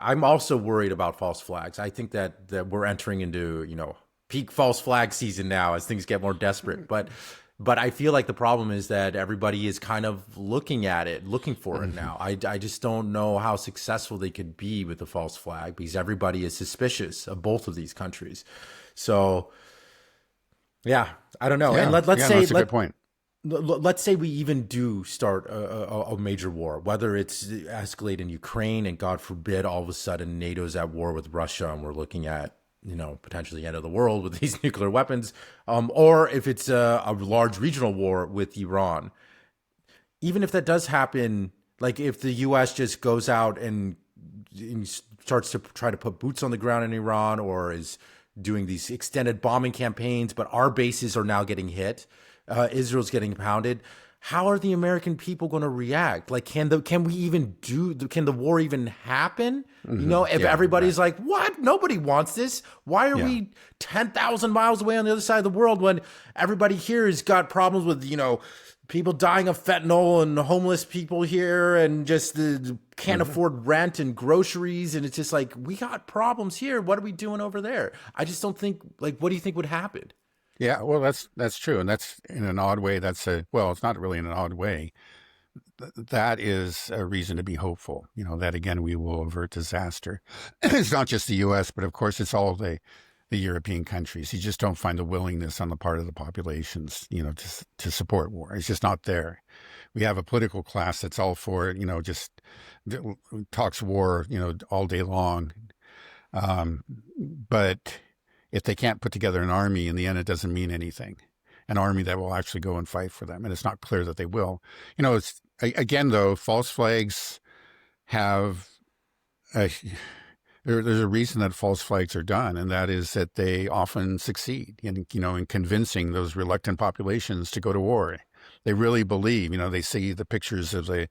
I'm also worried about false flags. I think that we're entering into, peak false flag season now as things get more desperate. But I feel like the problem is that everybody is kind of looking at it, looking for it Mhm. now. I just don't know how successful they could be with the false flag because everybody is suspicious of both of these countries. So yeah, I don't know. And Yeah, let's yeah, no, say that's a good point. let's say we even do start a major war, whether it's escalate in Ukraine and God forbid all of a sudden NATO's at war with Russia and we're looking at, potentially the end of the world with these nuclear weapons, or if it's a large regional war with Iran. Even if that does happen, like if the U.S. just goes out and starts to try to put boots on the ground in Iran or is doing these extended bombing campaigns, but our bases are now getting hit, Israel's getting pounded. How are the American people going to react? Like, can the war even happen? If Yeah, right. everybody's like, what? Nobody wants this. Why are Yeah. we 10,000 miles away on the other side of the world when everybody here has got problems with, people dying of fentanyl and homeless people here and just can't Mhm. afford rent and groceries. And it's just like, we got problems here. What are we doing over there? I just don't think, like, what do you think would happen? Yeah, well, that's true, and that's in an odd way. Well, it's not really in an odd way. That is a reason to be hopeful. That again we will avert disaster. It's not just the U.S., but of course it's all the European countries. You just don't find the willingness on the part of the populations, to support war. It's just not there. We have a political class that's all for it. Just talks war, all day long. Um, but if they can't put together an army, in the end, it doesn't mean anything. An army that will actually go and fight for them, and it's not clear that they will. It's again though, false flags have a, there's a reason that false flags are done, and that is that they often succeed in convincing those reluctant populations to go to war. They really believe, they see the pictures of the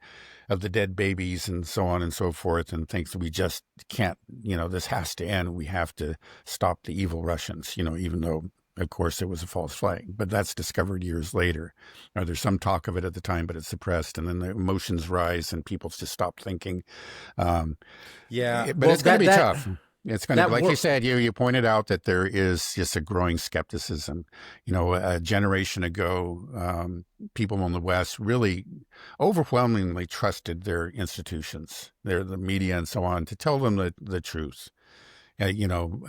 dead babies and so on and so forth, and think that we just can't, this has to end. We have to stop the evil Russians, even though, of course, it was a false flag. But that's discovered years later. Or there's some talk of it at the time, but it's suppressed, and then the emotions rise, and people just stop thinking. Um, Yeah. but Well, it's going to that, be that, tough. It's going to be, that like you war. said, you pointed out that there is just a growing skepticism. A generation ago, people in the West really overwhelmingly trusted their institutions, the media and so on, to tell them the truth.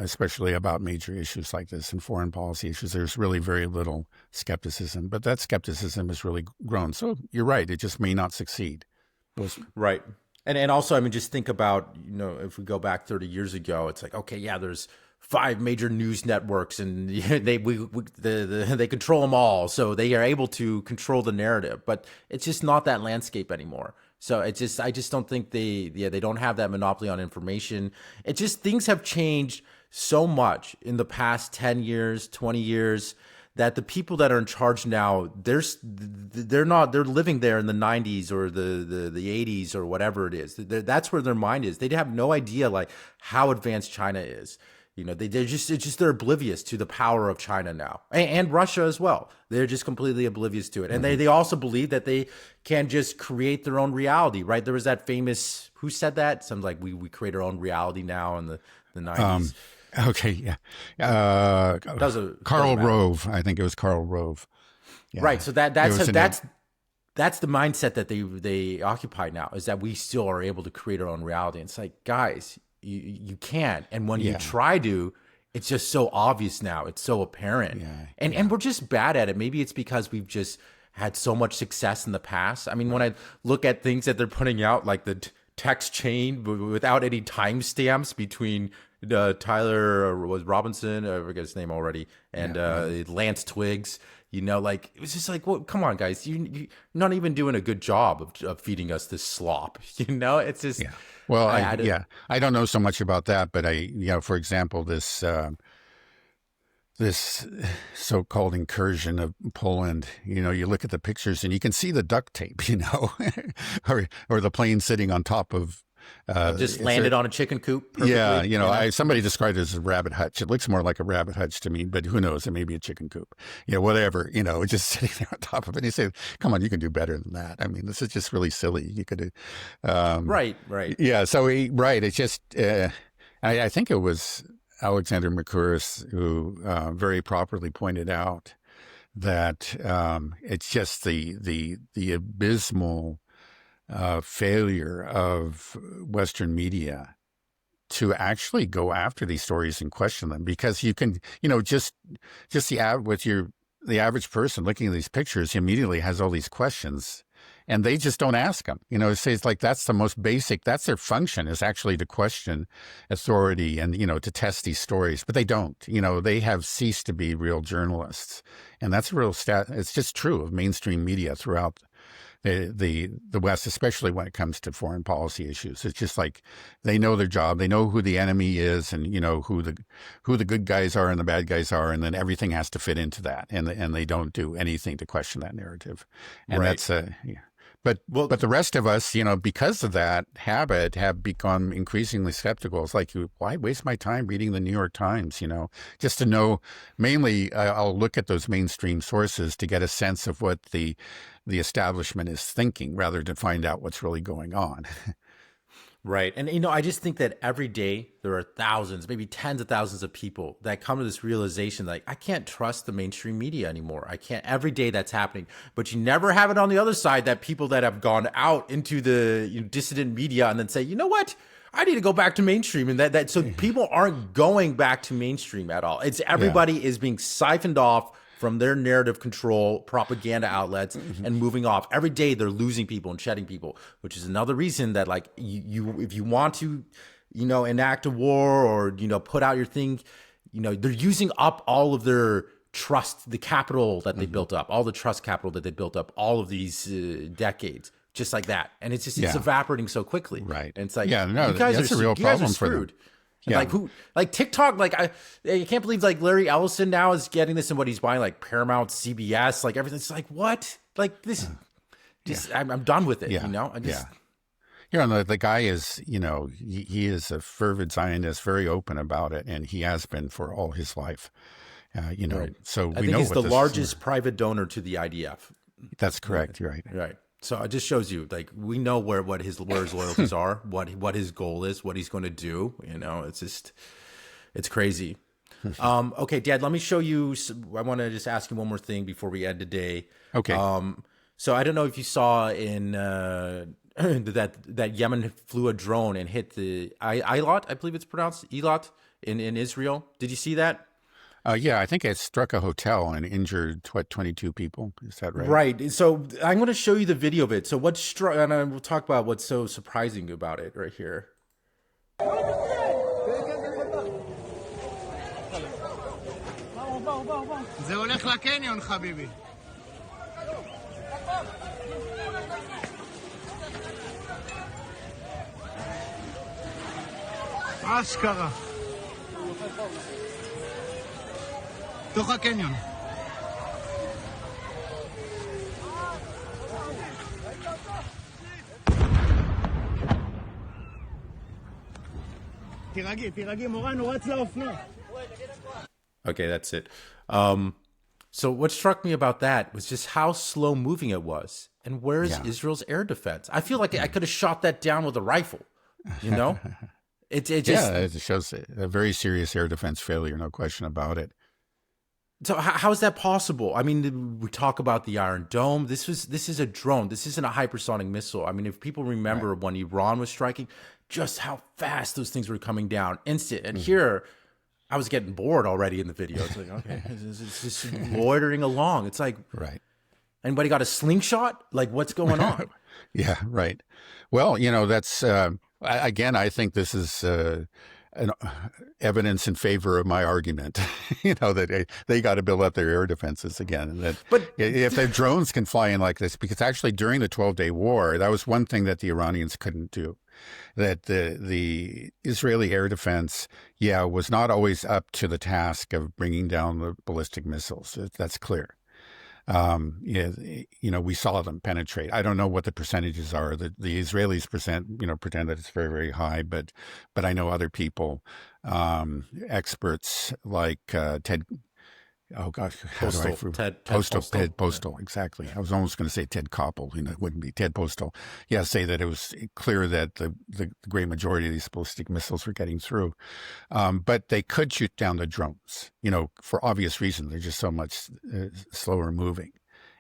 Especially about major issues like this and foreign policy issues, there's really very little skepticism. But that skepticism has really grown. So you're right; it just may not succeed. Those, Right. And also, I mean, just think about, if we go back 30 years ago, it's like, okay, yeah, there's five major news networks and they control them all. So they are able to control the narrative, but it's just not that landscape anymore. So I just don't think they don't have that monopoly on information. It just, things have changed so much in the past 10 years, 20 years that the people that are in charge now, they're living there in the 90s or the 80s or whatever it is. That's where their mind is. They have no idea like how advanced China is. They're oblivious to the power of China now, and Russia as well. They're just completely oblivious to it, and they also believe that they can just create their own reality. Right? There was that famous, who said that? Something like we create our own reality now in the um, 90s. okay, yeah. Doesn't Karl matter. Rove, I think it was Karl Rove. Right. Yeah, So it was an. that's the mindset that they occupy now, is that we still are able to create our own reality. And it's like, guys, you can't. And when you Yeah, try to, it's just so obvious now. It's so apparent. yeah, And yeah. we're just bad at it. Maybe it's because we've just had so much success in the past. I mean, when I look at things that they're putting out, like the text chain without any timestamps between Tyler was Robinson, I forget his name already, and Yeah, yeah, Lance Twigs. Like it was just like, well, come on, guys, you're not even doing a good job of feeding us this slop. It's just, yeah. Well, I don't. I don't know so much about that, but for example, this so-called incursion of Poland, you look at the pictures and you can see the duct tape, or the plane sitting on top of Just landed on a chicken coop perfectly. Yeah, somebody described it as a rabbit hutch. It looks more like a rabbit hutch to me, but who knows? It may be a chicken coop. Whatever. Just sitting there on top of it. And you say, "Come on, you can do better than that." I mean, this is just really silly. You could, right. Yeah. So right. It's just. I think it was Alexander Mercouris who very properly pointed out that it's just the abysmal failure of Western media to actually go after these stories and question them, because you can, just the average person looking at these pictures immediately has all these questions, and they just don't ask them. It's like that's the most basic. That's their function, is actually to question authority and to test these stories, but they don't. They have ceased to be real journalists, and that's a real stat. It's just true of mainstream media throughout the West, especially when it comes to foreign policy issues. It's just like they know their job, they know who the enemy is, and who the good guys are and the bad guys are, and then everything has to fit into that, and they don't do anything to question that narrative, and right. that's But the rest of us, because of that habit, have become increasingly skeptical. It's like, why waste my time reading the New York Times, just to know. Mainly, I'll look at those mainstream sources to get a sense of what the establishment is thinking, rather than find out what's really going on. Right. And, I just think that every day there are thousands, maybe tens of thousands of people that come to this realization, like, I can't trust the mainstream media anymore. I can't. Every day that's happening. But you never have it on the other side, that people that have gone out into the dissident media and then say, you know what? I need to go back to mainstream. And so people aren't going back to mainstream at all. It's everybody is being siphoned off from their narrative control propaganda outlets and moving off. Every day they're losing people and shedding people, which is another reason that, like, if you want to, enact a war or, put out your thing, they're using up all of their trust, the capital that they built up, all the trust capital that they built up all of these decades, just like that. And it's evaporating so quickly. Right. And it's like, you guys that's a real problem for them. Yeah. Like TikTok, I can't believe like Larry Ellison now is getting this, and what he's buying, like Paramount, CBS, like everything. It's like, what? Like this, I'm done with it. The guy is, he is a fervent Zionist, very open about it, and he has been for all his life. Right. So I think he's the largest private donor to the IDF. That's correct. Right. Right. So it just shows you, like, we know where his loyalties are, what his goal is, what he's going to do. It's crazy. Okay, Dad, let me show you. I want to just ask you one more thing before we end today. Okay. So I don't know if you saw in that Yemen flew a drone and hit the Eilat, I believe it's pronounced Eilat in Israel. Did you see that? I think it struck a hotel and injured 22 people. Is that right? Right. So I'm going to show you the video of it. So what struck, and we'll talk about what's so surprising about it right here. זה הולך לקניון, חביבי. אשכרה. תוך הקניון. תירגעי, מורן, הוא רץ לאופנוע. Okay, that's it. So what struck me about that was just how slow moving it was. And where's Israel's air defense? I feel like I could have shot that down with a rifle, It shows a very serious air defense failure, no question about it. So how is that possible? I mean, we talk about the Iron Dome. This is a drone. This isn't a hypersonic missile. I mean, if people remember when Iran was striking, just how fast those things were coming down, instant. And here, I was getting bored already in the video. It's like, okay, it's just loitering along. It's like, right. Anybody got a slingshot? Like, what's going on? Yeah, right. Well, that's again, I think this is an evidence in favor of my argument. That they got to build up their air defenses again. But if their drones can fly in like this, because actually during the 12-day war, that was one thing that the Iranians couldn't do. That the Israeli air defense, was not always up to the task of bringing down the ballistic missiles. That's clear. Yeah, we saw them penetrate. I don't know what the percentages are. The Israelis pretend that it's very, very high, but I know other people, experts like Ted. Oh gosh, how do I? Ted Postal, Postal. Ted Postal, exactly. I was almost going to say Ted Koppel. It wouldn't be Ted Postal. Yeah, say that it was clear that the great majority of these ballistic missiles were getting through, but they could shoot down the drones. For obvious reasons, they're just so much slower moving,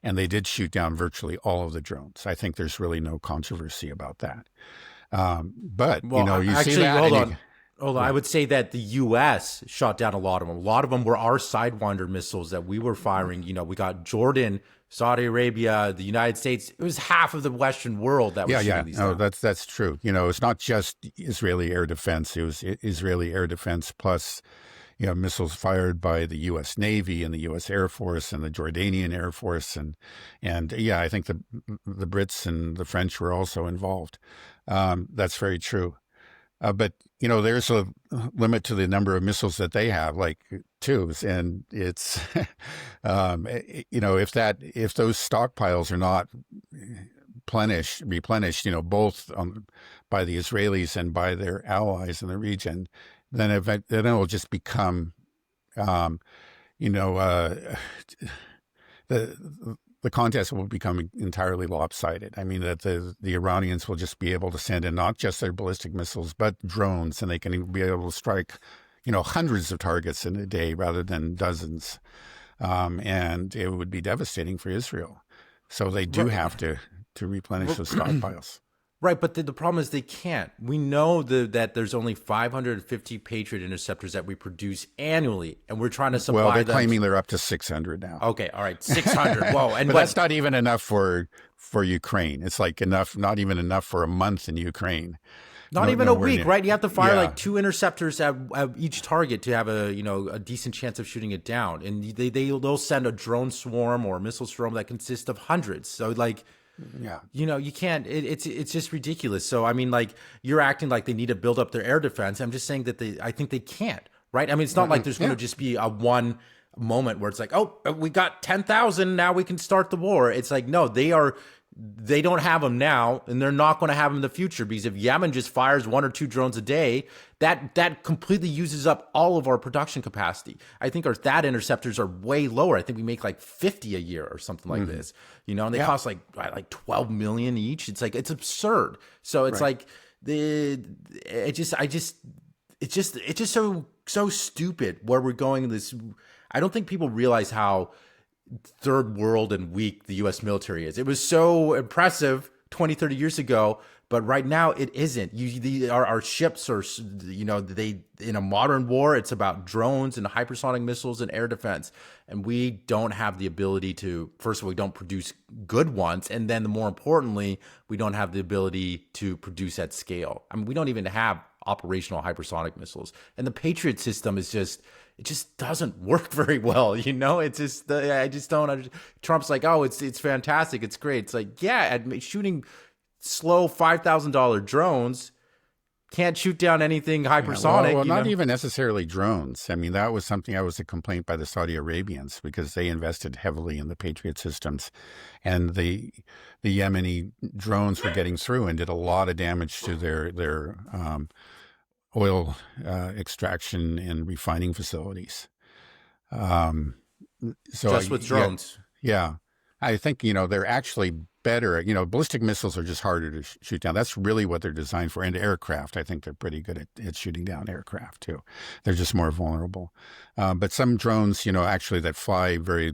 and they did shoot down virtually all of the drones. I think there's really no controversy about that. But you actually, see that. Hold on. I would say that the U.S. shot down a lot of them. A lot of them were our Sidewinder missiles that we were firing. We got Jordan, Saudi Arabia, the United States. It was half of the Western world that was shooting these down. That's true. It's not just Israeli air defense. It was Israeli air defense plus, missiles fired by the U.S. Navy and the U.S. Air Force and the Jordanian Air Force. And I think the Brits and the French were also involved. That's very true. But there's a limit to the number of missiles that they have, like twos, and it's, if those stockpiles are not replenished, both by the Israelis and by their allies in the region, then it will just become, the contest will become entirely lopsided. I mean, that the Iranians will just be able to send in not just their ballistic missiles, but drones, and they can be able to strike, hundreds of targets in a day rather than dozens. And it would be devastating for Israel. So they do have to replenish those stockpiles. Right, but the problem is they can't. We know that there's only 550 Patriot interceptors that we produce annually, and we're trying to supply them. Well, they're claiming they're up to 600 now. Okay, all right, 600. Whoa, but that's not even enough for Ukraine. It's like not even enough for a month in Ukraine. Not even a week, right? You have to fire like 2 interceptors at each target to have a decent chance of shooting it down, and they'll send a drone swarm or a missile swarm that consists of hundreds. So like. Yeah. You can't, it's just ridiculous. So, I mean, like, you're acting like they need to build up their air defense. I'm just saying that I think they can't, right? I mean, it's not like there's going to just be a one moment where it's like, oh, we got 10,000, now we can start the war. It's like, no, they don't have them now, and they're not going to have them in the future, because if Yemen just fires 1 or 2 drones a day, that completely uses up all of our production capacity. I think our THAAD interceptors are way lower. I think we make like 50 a year or something like this, and they cost like 12 million each. It's like, it's absurd. So it's like it's just so stupid where we're going in this. I don't think people realize how third world and weak the U.S. military is. It was so impressive 20, 30 years ago, but right now it isn't. Our ships are, they in a modern war, it's about drones and hypersonic missiles and air defense. And we don't have the ability to, first of all, we don't produce good ones. And then more importantly, we don't have the ability to produce at scale. I mean, we don't even have operational hypersonic missiles. And the Patriot system is it just doesn't work very well, It's just, I just don't. Trump's like, oh, it's fantastic, it's great. It's like, yeah, shooting slow $5,000 drones can't shoot down anything hypersonic. Well, not even necessarily drones. I mean, that was a complaint by the Saudi Arabians, because they invested heavily in the Patriot systems, and the Yemeni drones were getting through and did a lot of damage to their oil extraction and refining facilities. So just with drones. Yeah. I think, they're actually better. Ballistic missiles are just harder to shoot down. That's really what they're designed for. And aircraft, I think they're pretty good at shooting down aircraft too. They're just more vulnerable. But some drones, actually that fly very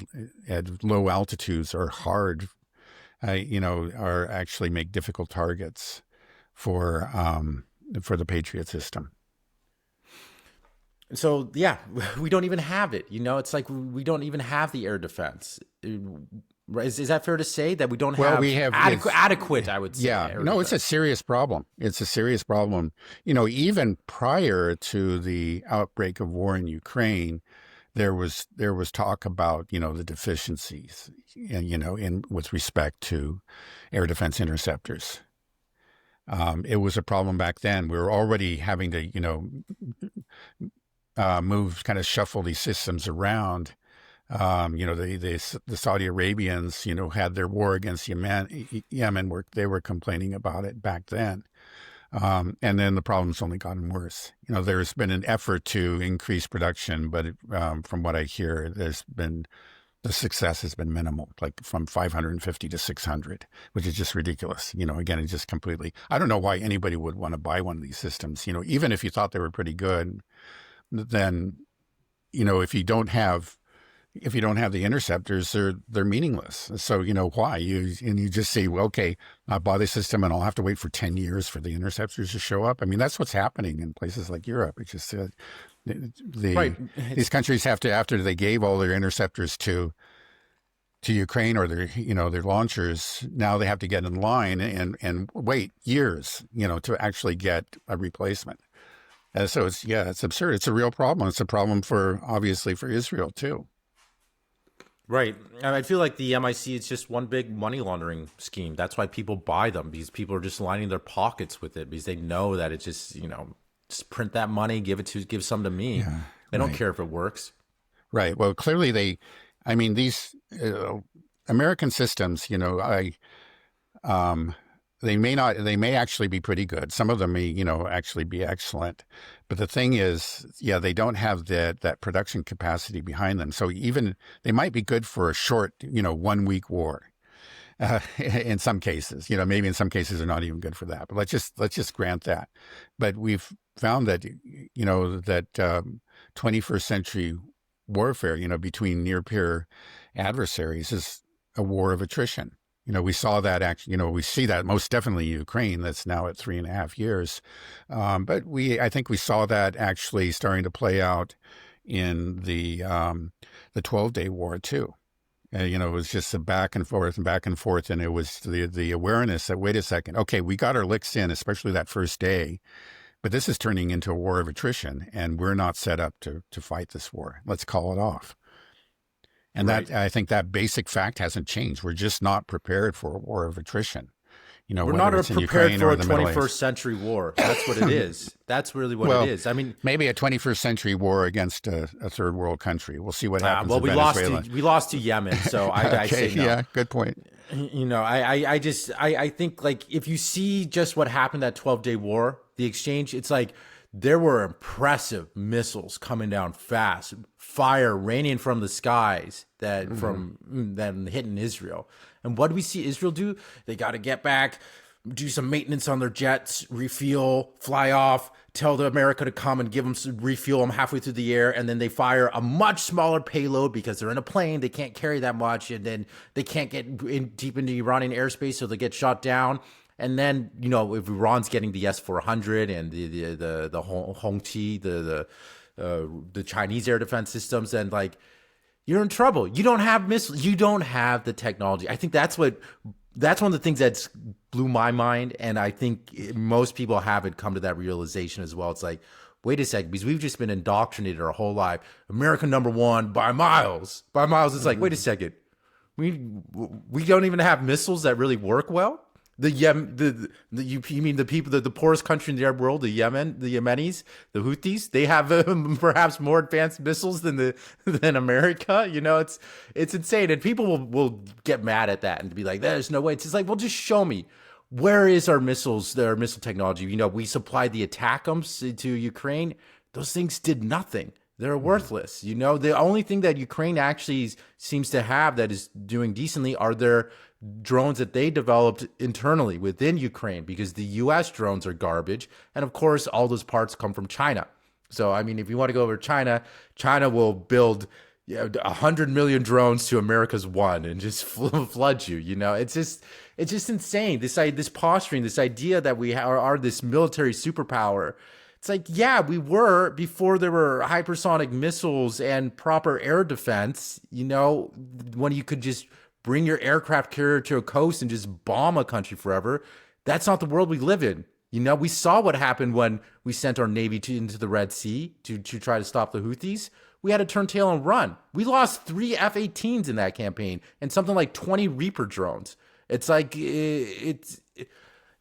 at low altitudes are hard, are actually make difficult targets for the Patriot system. So, yeah, we don't even have it. It's like we don't even have the air defense. Is that fair to say that we don't have, adequate, I would say? Yeah, no, it's a serious problem. It's a serious problem. Even prior to the outbreak of war in Ukraine, there was talk about, the deficiencies, with respect to air defense interceptors. It was a problem back then. We were already having to, shuffle these systems around The Saudi Arabians, had their war against Yemen, they were complaining about it back then. And then the problem's only gotten worse. There's been an effort to increase production, but from what I hear, the success has been minimal, like from 550 to 600, which is just ridiculous. Again, it's just completely, I don't know why anybody would want to buy one of these systems. Even if you thought they were pretty good, then, if you don't have the interceptors, they're meaningless. So, why? You just say, well, okay, I'll buy the system and I'll have to wait for 10 years for the interceptors to show up. I mean, that's what's happening in places like Europe. It's just Right. these countries have to, after they gave all their interceptors to Ukraine or their launchers, now they have to get in line and wait years, to actually get a replacement. So it's absurd. It's a real problem. It's a problem obviously for Israel too. Right. I feel like the MIC is just one big money laundering scheme. That's why people buy them, because people are just lining their pockets with it, because they know that it's just, just print that money, give some to me. Yeah, they don't care if it works. Right. Well, clearly these American systems, they may actually be pretty good. Some of them may, actually be excellent. But the thing is, they don't have that production capacity behind them. So even they might be good for a short, 1 week war. In some cases, maybe in some cases they're not even good for that. But let's just grant that. But we've found that, that 21st century warfare, between near-peer adversaries is a war of attrition. We saw that actually, we see that most definitely in Ukraine. That's now at 3.5 years. But I think we saw that actually starting to play out in the 12-day war too. It was just a back and forth. And it was the awareness that, wait a second, okay, we got our licks in, especially that first day, but this is turning into a war of attrition and we're not set up to fight this war. Let's call it off. And Right. I think that basic fact hasn't changed. We're just not prepared for a war of attrition. We're not prepared for a 21st century war. That's what it is. That's really what it is. I mean, maybe a 21st century war against a third world country. We'll see what happens. Well, in we lost to Yemen, so I okay, say no. Yeah, good point. I think, like, if you see just what happened that 12-day war, the exchange, it's like there were impressive missiles coming down fast, fire raining from the skies from them hitting Israel. And what do we see Israel do? They got to get back, do some maintenance on their jets, refuel, fly off, tell the America to come and refuel them halfway through the air. And then they fire a much smaller payload because they're in a plane. They can't carry that much. And then they can't get deep into Iranian airspace, so they get shot down. And then, if Iran's getting the S-400 and the Hongqi, the Chinese air defense systems, and like, you're in trouble. You don't have missiles. You don't have the technology. I think that's one of the things that blew my mind. And I think most people haven't come to that realization as well. It's like, wait a second, because we've just been indoctrinated our whole life. America number one by miles. By miles. It's like, wait a second. We don't even have missiles that really work well. You mean the people, the poorest country in the Arab world, the Yemenis, the Houthis, they have perhaps more advanced missiles than America. It's insane, and people will get mad at that and be like, "There's no way." It's just like, well, just show me. Where is our missiles? Their missile technology. We supplied the ATACMS to Ukraine. Those things did nothing. They're worthless. The only thing that Ukraine actually seems to have that is doing decently are their drones that they developed internally within Ukraine, because the US drones are garbage. And of course, all those parts come from China. So, I mean, if you want to go over to China will build 100 million drones to America's one and just flood you. It's just insane. This posturing, this idea that we are this military superpower. It's like, yeah, we were before there were hypersonic missiles and proper air defense, when you could just bring your aircraft carrier to a coast and just bomb a country forever. That's not the world we live in. We saw what happened when we sent our Navy into the Red Sea to try to stop the Houthis. We had to turn tail and run. We lost 3 F-18s in that campaign and something like 20 Reaper drones. It's like, and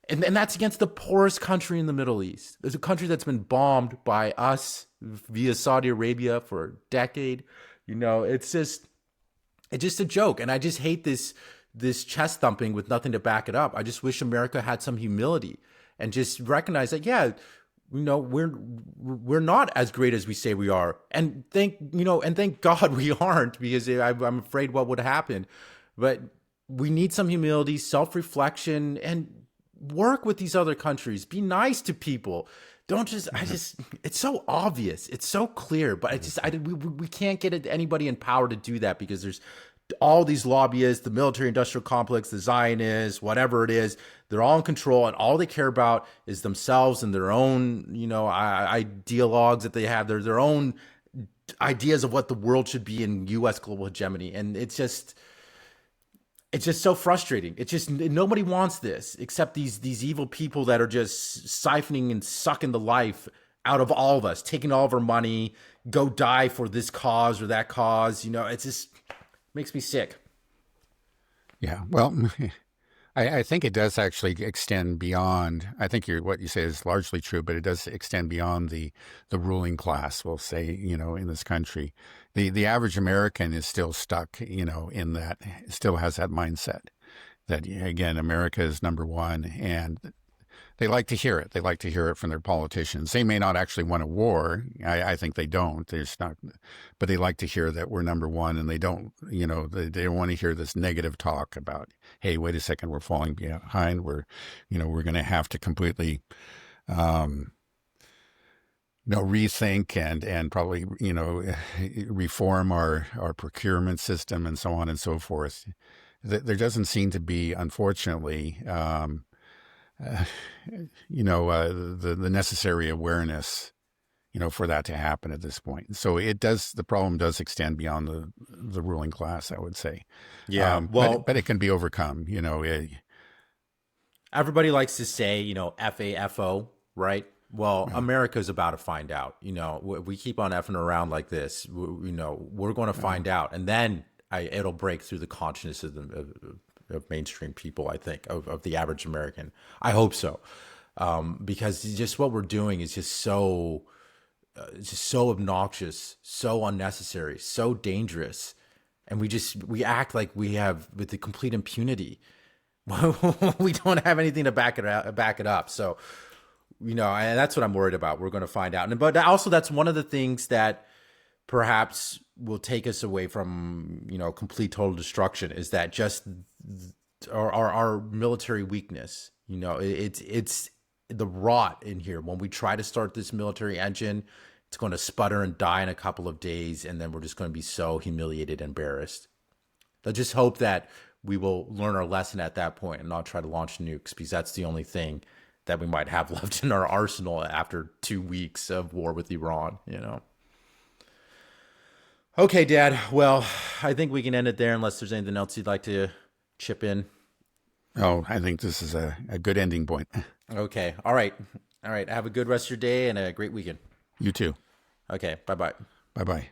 that's against the poorest country in the Middle East. It's a country that's been bombed by us via Saudi Arabia for a decade. It's just, It's just a joke. And I just hate this chest thumping with nothing to back it up. I just wish America had some humility and just recognize that, yeah, we're not as great as we say we are. And thank God we aren't, because I'm afraid what would happen. But we need some humility, self-reflection, and work with these other countries. Be nice to people. Don't just, it's so obvious. It's so clear, but we can't get anybody in power to do that, because there's all these lobbyists, the military industrial complex, the Zionists, whatever it is, they're all in control, and all they care about is themselves and their own, ideologues that they have, their own ideas of what the world should be in U.S. global hegemony. And it's just so frustrating. It's just, nobody wants this except these evil people that are just siphoning and sucking the life out of all of us, taking all of our money, go die for this cause or that cause. It's just makes me sick. Yeah. Well, I think it does actually extend beyond. I think what you say is largely true, but it does extend beyond the ruling class, we'll say, in this country. The average American is still stuck, in that, still has that mindset that, again, America is number one, and they like to hear it. They like to hear it from their politicians. They may not actually want a war. I think they don't. They're just not, but they like to hear that we're number one, and they don't, they don't want to hear this negative talk about, hey, wait a second, we're falling behind. We're going to have to completely, rethink and probably, reform our procurement system and so on and so forth. There doesn't seem to be, unfortunately, the necessary awareness, for that to happen at this point. So the problem does extend beyond the ruling class, I would say. Yeah. But it can be overcome, Everybody likes to say, FAFO, right? Well, America's about to find out. We keep on effing around like this. We're going to find out, and then it'll break through the consciousness of mainstream people. I think of the average American. I hope so, because just what we're doing is just so obnoxious, so unnecessary, so dangerous, and we act like we have with the complete impunity. We don't have anything to back it up. So. And that's what I'm worried about. We're going to find out. But also that's one of the things that perhaps will take us away from, complete total destruction, is that just our military weakness. It's the rot in here. When we try to start this military engine, it's going to sputter and die in a couple of days. And then we're just going to be so humiliated and embarrassed. Let's just hope that we will learn our lesson at that point and not try to launch nukes, because that's the only thing that we might have left in our arsenal after 2 weeks of war with Iran, Okay, Dad. Well, I think we can end it there unless there's anything else you'd like to chip in. Oh, I think this is a good ending point. Okay. All right. Have a good rest of your day and a great weekend. You too. Okay. Bye-bye. Bye-bye.